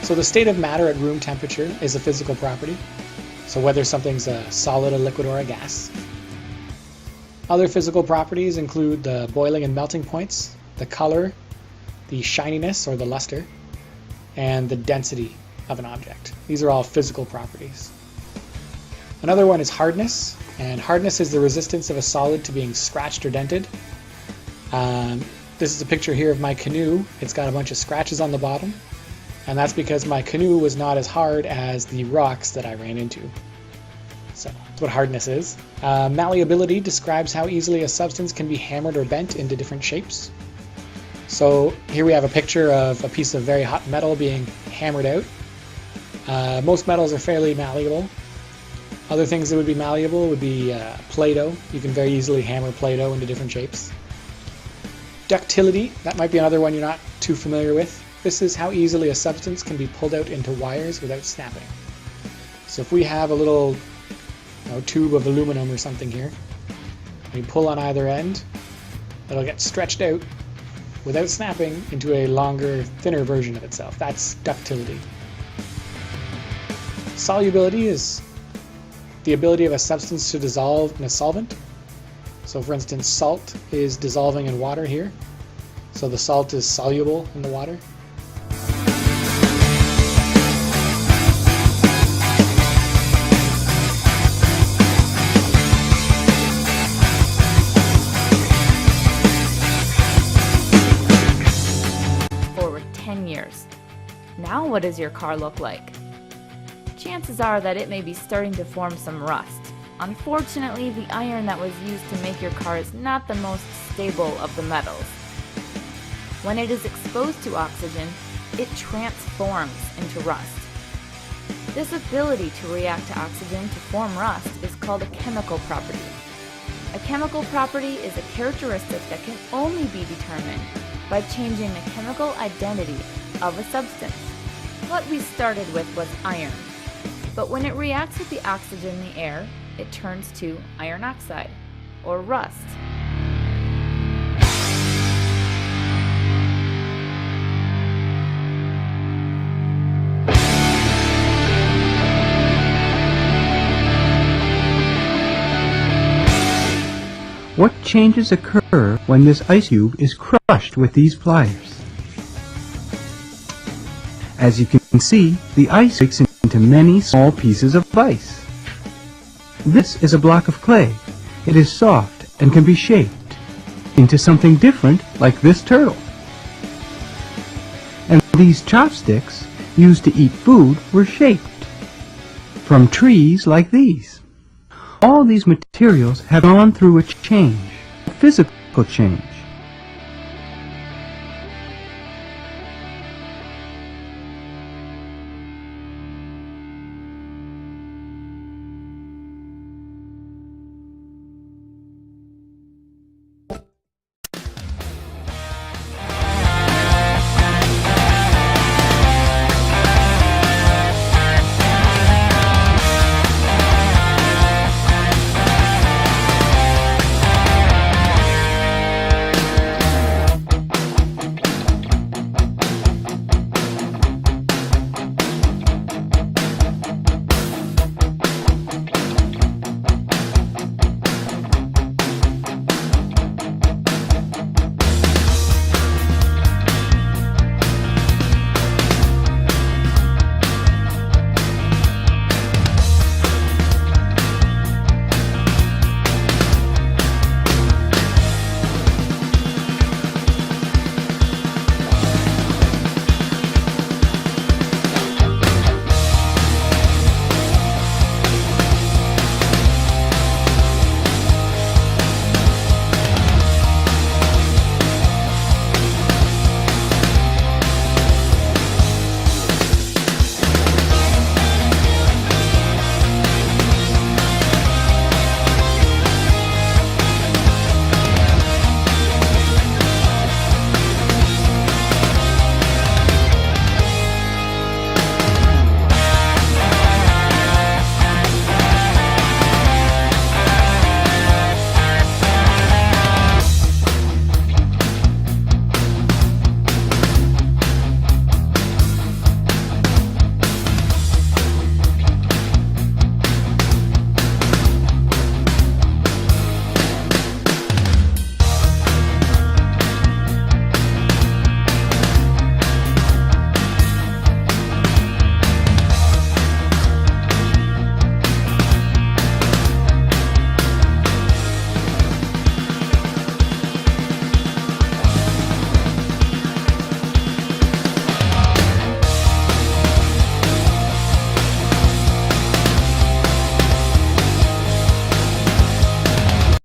So the state of matter at room temperature is a physical property. So whether something's a solid, a liquid, or a gas. Other physical properties include the boiling and melting points, the color, the shininess or the luster, and the density of an object. These are all physical properties. Another one is hardness, and hardness is the resistance of a solid to being scratched or dented. This is a picture here of my canoe. It's got a bunch of scratches on the bottom, and that's because my canoe was not as hard as the rocks that I ran into. So that's what hardness is. Malleability describes how easily a substance can be hammered or bent into different shapes. So here we have a picture of a piece of very hot metal being hammered out. Most metals are fairly malleable. Other things that would be malleable would be Play-Doh. You can very easily hammer Play-Doh into different shapes. Ductility, that might be another one you're not too familiar with. This is how easily a substance can be pulled out into wires without snapping. So if we have a little tube of aluminum or something here, and you pull on either end, it'll get stretched out without snapping into a longer, thinner version of itself. That's ductility. Solubility is the ability of a substance to dissolve in a solvent. So for instance, salt is dissolving in water here. So the salt is soluble in the water. For 10 years. Now what does your car look like? Chances are that it may be starting to form some rust. Unfortunately, the iron that was used to make your car is not the most stable of the metals. When it is exposed to oxygen, it transforms into rust. This ability to react to oxygen to form rust is called a chemical property. A chemical property is a characteristic that can only be determined by changing the chemical identity of a substance. What we started with was iron, but when it reacts with the oxygen in the air, it turns to iron oxide, or rust. What changes occur when this ice cube is crushed with these pliers? As you can see, the ice breaks into many small pieces of ice. This is a block of clay. It is soft and can be shaped into something different, like this turtle. And these chopsticks, used to eat food, were shaped from trees like these. All these materials have gone through a change, a physical change.